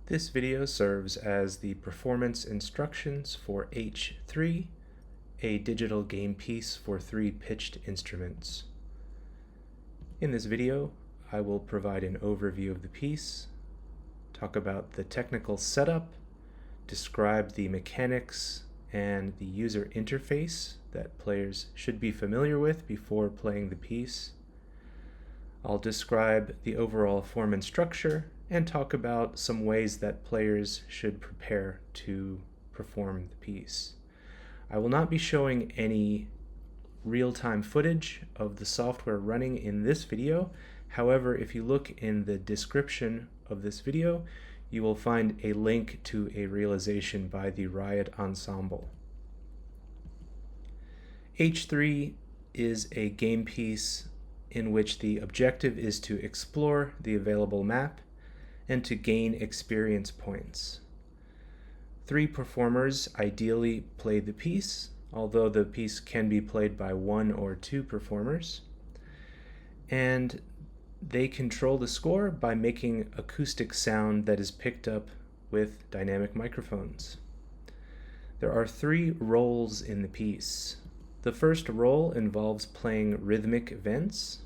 This video serves as the performance instructions for H3, a digital game piece for 3 pitched instruments. In this video, I will provide an overview of the piece, talk about the technical setup, describe the mechanics and the user interface that players should be familiar with before playing the piece. I'll describe the overall form and structure and talk about some ways that players should prepare to perform the piece. I will not be showing any real-time footage of the software running in this video. However, if you look in the description of this video, you will find a link to a realization by the Riot Ensemble. H3 is a game piece in which the objective is to explore the available map and to gain experience points. 3 performers ideally play the piece, although the piece can be played by 1 or 2 performers, and they control the score by making acoustic sound that is picked up with dynamic microphones. There are 3 roles in the piece. The first role involves playing rhythmic events.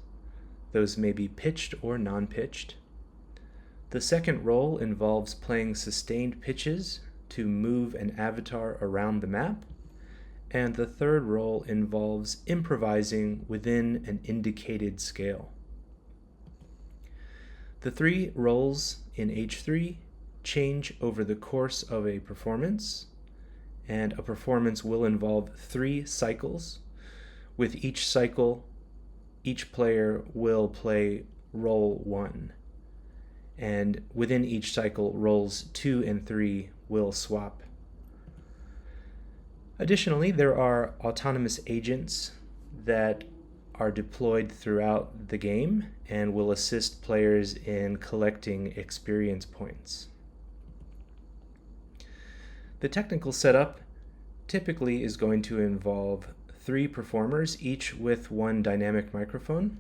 Those may be pitched or non-pitched. The second role involves playing sustained pitches to move an avatar around the map. And the third role involves improvising within an indicated scale. The 3 roles in H3 change over the course of a performance, and a performance will involve 3 cycles. With each cycle, each player will play role 1, and within each cycle, roles 2 and 3 will swap. Additionally, there are autonomous agents that are deployed throughout the game and will assist players in collecting experience points. The technical setup typically is going to involve 3 performers, each with 1 dynamic microphone.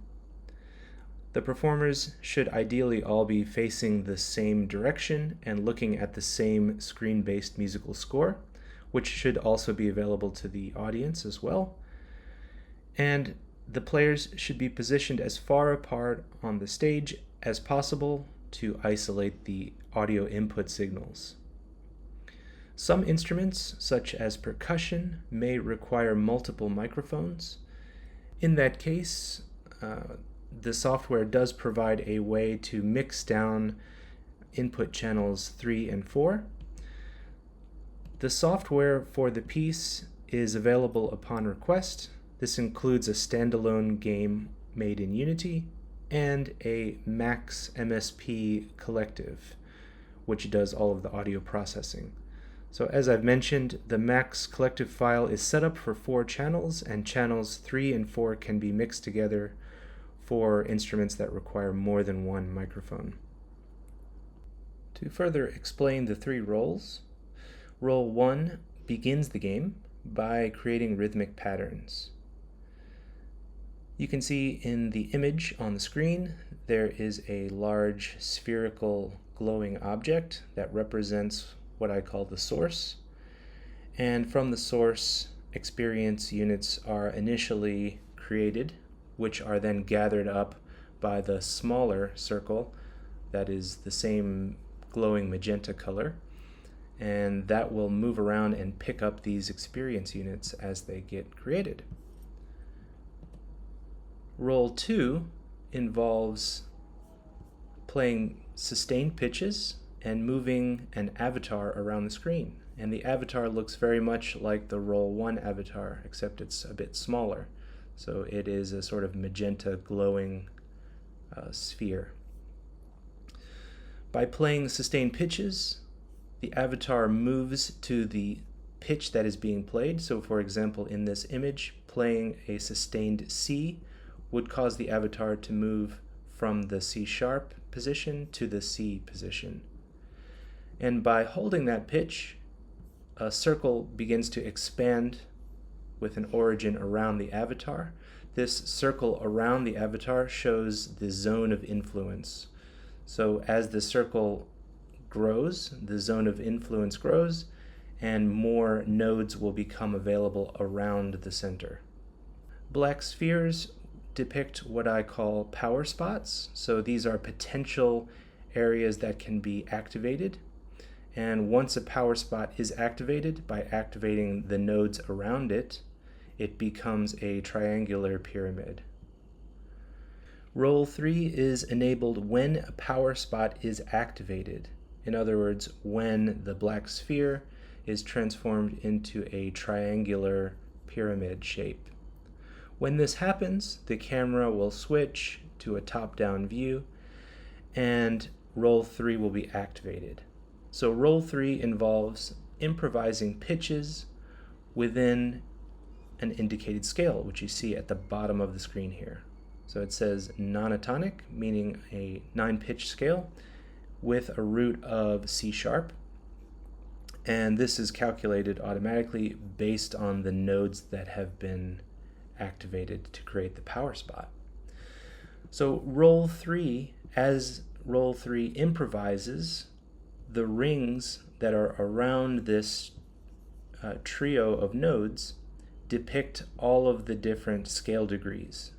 The performers should ideally all be facing the same direction and looking at the same screen-based musical score, which should also be available to the audience as well. And the players should be positioned as far apart on the stage as possible to isolate the audio input signals. Some instruments, such as percussion, may require multiple microphones. In that case, the software does provide a way to mix down input channels 3 and 4. The software for the piece is available upon request. This includes a standalone game made in Unity and a Max MSP collective, which does all of the audio processing. So as I've mentioned, the Max collective file is set up for 4 channels, and channels 3 and 4 can be mixed together for instruments that require more than 1 microphone. To further explain the 3 roles, role 1 begins the game by creating rhythmic patterns. You can see in the image on the screen there is a large spherical glowing object that represents what I call the source, and from the source experience units are initially created, which are then gathered up by the smaller circle that is the same glowing magenta color, and that will move around and pick up these experience units as they get created. Role 2 involves playing sustained pitches and moving an avatar around the screen. And the avatar looks very much like the role 1 avatar, except it's a bit smaller. So it is a sort of magenta glowing sphere. By playing sustained pitches, the avatar moves to the pitch that is being played. So for example, in this image, playing a sustained C would cause the avatar to move from the C sharp position to the C position. And by holding that pitch, a circle begins to expand with an origin around the avatar. This circle around the avatar shows the zone of influence. So as the circle grows, the zone of influence grows, and more nodes will become available around the center. Black spheres depict what I call power spots. So these are potential areas that can be activated. And once a power spot is activated, by activating the nodes around it, it becomes a triangular pyramid. Role 3 is enabled when a power spot is activated. In other words, when the black sphere is transformed into a triangular pyramid shape. When this happens, the camera will switch to a top-down view and role 3 will be activated. So role 3 involves improvising pitches within an indicated scale, which you see at the bottom of the screen here. So it says nonatonic, meaning a 9-pitch scale with a root of C sharp. And this is calculated automatically based on the nodes that have been activated to create the power spot. So role 3, as role 3 improvises, the rings that are around this trio of nodes depict all of the different scale degrees.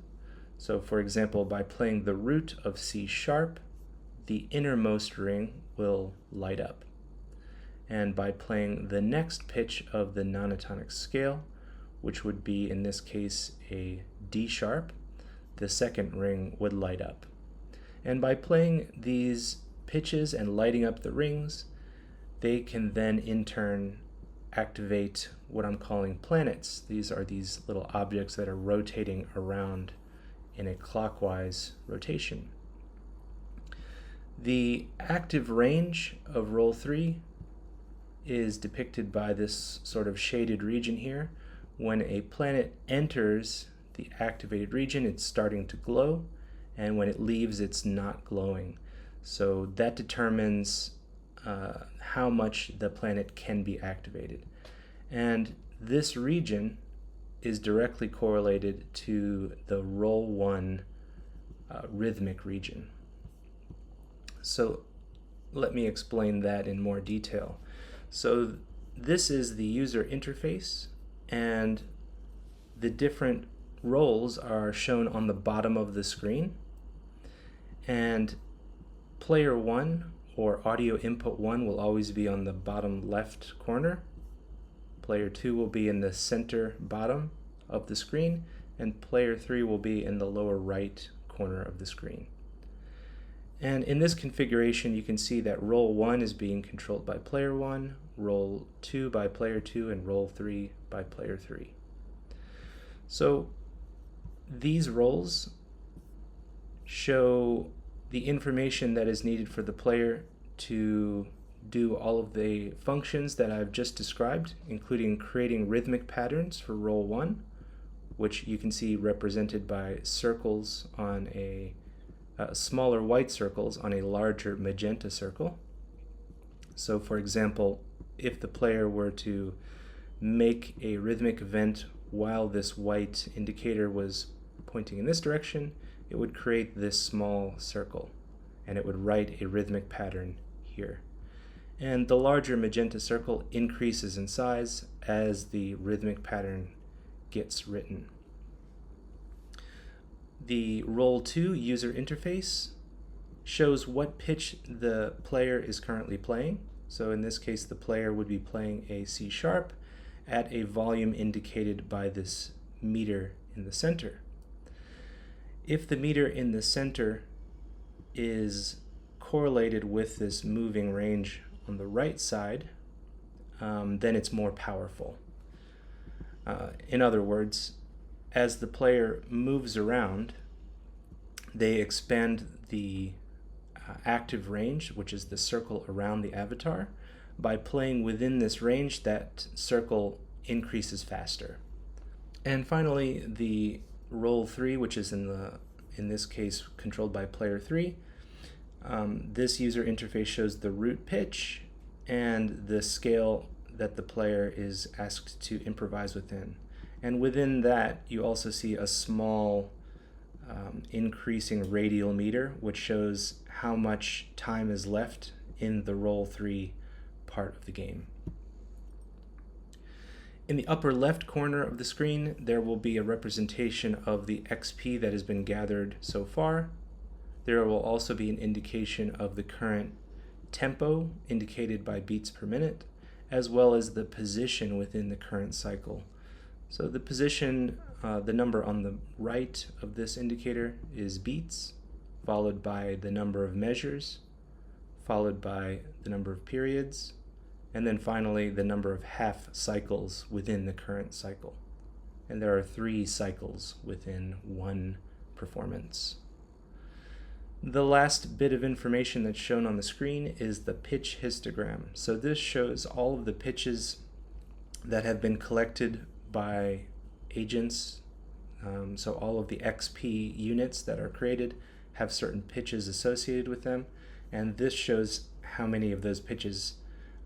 So for example, by playing the root of C sharp, the innermost ring will light up. And by playing the next pitch of the nonatonic scale, which would be in this case a D sharp, the second ring would light up. And by playing these pitches and lighting up the rings, they can then in turn activate what I'm calling planets. These are these little objects that are rotating around in a clockwise rotation. The active range of role 3 is depicted by this sort of shaded region here. When a planet enters the activated region, it's starting to glow, and when it leaves, it's not glowing. So that determines how much the planet can be activated. And this region is directly correlated to the role 1 rhythmic region. So let me explain that in more detail. So this is the user interface, and the different roles are shown on the bottom of the screen. And player 1 or audio input 1 will always be on the bottom left corner. Player 2 will be in the center bottom of the screen, and player 3 will be in the lower right corner of the screen. And in this configuration, you can see that role 1 is being controlled by player 1, role 2 by player 2, and role 3 by player 3. So these roles show the information that is needed for the player to do all of the functions that I've just described, including creating rhythmic patterns for role 1, which you can see represented by circles on smaller white circles on a larger magenta circle. So for example, if the player were to make a rhythmic event while this white indicator was pointing in this direction, it would create this small circle, and it would write a rhythmic pattern here. And the larger magenta circle increases in size as the rhythmic pattern gets written. The role 2 user interface shows what pitch the player is currently playing. So in this case, the player would be playing a C sharp at a volume indicated by this meter in the center. If the meter in the center is correlated with this moving range on the right side, then it's more powerful. In other words, as the player moves around, they expand the active range, which is the circle around the avatar. By playing within this range, that circle increases faster. And finally, the role 3, which is in this case controlled by player 3. This user interface shows the root pitch and the scale that the player is asked to improvise within. And within that, you also see a small increasing radial meter, which shows how much time is left in the roll 3 part of the game. In the upper left corner of the screen, there will be a representation of the XP that has been gathered so far. There will also be an indication of the current tempo, indicated by beats per minute, as well as the position within the current cycle. So the position, the number on the right of this indicator is beats, followed by the number of measures, followed by the number of periods, and then finally the number of half cycles within the current cycle. And there are 3 cycles within one performance. The last bit of information that's shown on the screen is the pitch histogram. So this shows all of the pitches that have been collected by agents. So all of the XP units that are created have certain pitches associated with them, and this shows how many of those pitches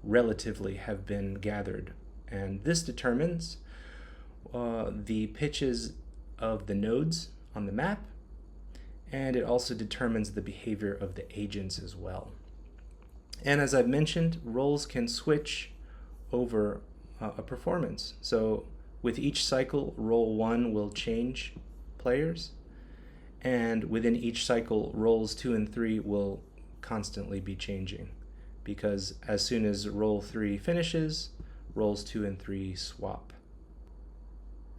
relatively have been gathered. And this determines the pitches of the nodes on the map, and it also determines the behavior of the agents as well. And as I've mentioned, roles can switch over a performance. So with each cycle, role 1 will change players, and within each cycle, roles 2 and 3 will constantly be changing, because as soon as role 3 finishes, roles 2 and 3 swap.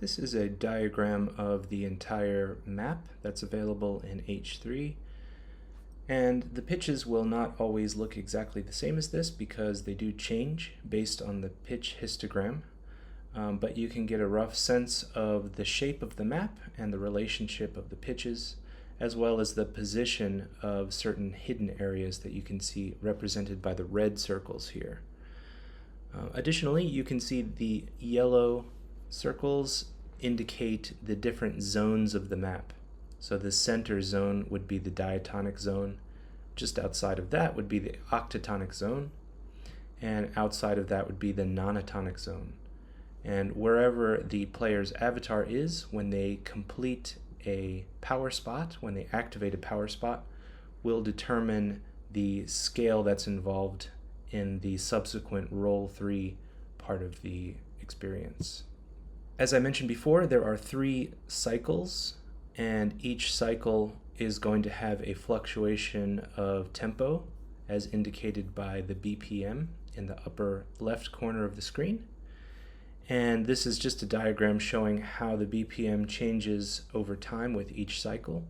This is a diagram of the entire map that's available in H3, and the pitches will not always look exactly the same as this because they do change based on the pitch histogram, but you can get a rough sense of the shape of the map and the relationship of the pitches, as well as the position of certain hidden areas that you can see represented by the red circles here. Additionally, you can see the yellow circles indicate the different zones of the map. So the center zone would be the diatonic zone. Just outside of that would be the octatonic zone, and outside of that would be the nonatonic zone. And wherever the player's avatar is when they complete a power spot, when they activate a power spot, will determine the scale that's involved in the subsequent roll 3 part of the experience. As I mentioned before, there are 3 cycles, and each cycle is going to have a fluctuation of tempo as indicated by the BPM in the upper left corner of the screen. And this is just a diagram showing how the BPM changes over time with each cycle.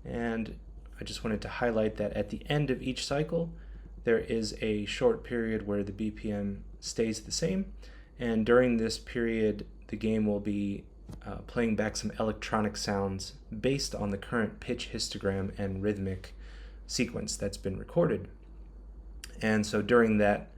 And I just wanted to highlight that at the end of each cycle, there is a short period where the BPM stays the same. And during this period, the game will be playing back some electronic sounds based on the current pitch histogram and rhythmic sequence that's been recorded. And so during that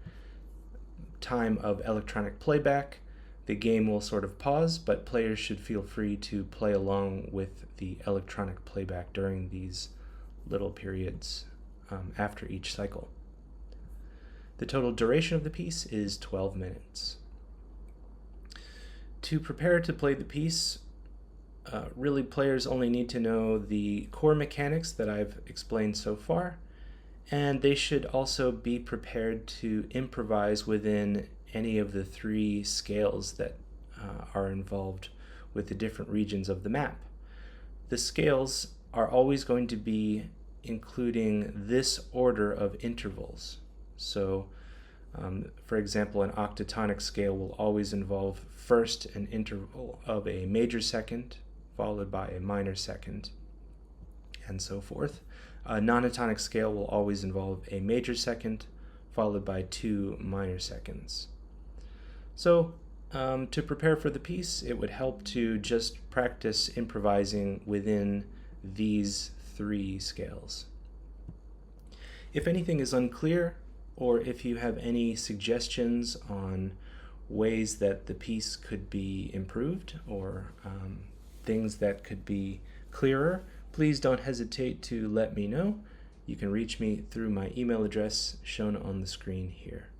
time of electronic playback, the game will sort of pause, but players should feel free to play along with the electronic playback during these little periods after each cycle. The total duration of the piece is 12 minutes. To prepare to play the piece, really players only need to know the core mechanics that I've explained so far, and they should also be prepared to improvise within any of the 3 scales that are involved with the different regions of the map. The scales are always going to be including this order of intervals. So for example, an octatonic scale will always involve first an interval of a major second, followed by a minor second, and so forth. A nonatonic scale will always involve a major second, followed by 2 minor seconds. So to prepare for the piece, it would help to just practice improvising within these 3 scales. If anything is unclear, or if you have any suggestions on ways that the piece could be improved, or things that could be clearer, please don't hesitate to let me know. You can reach me through my email address shown on the screen here.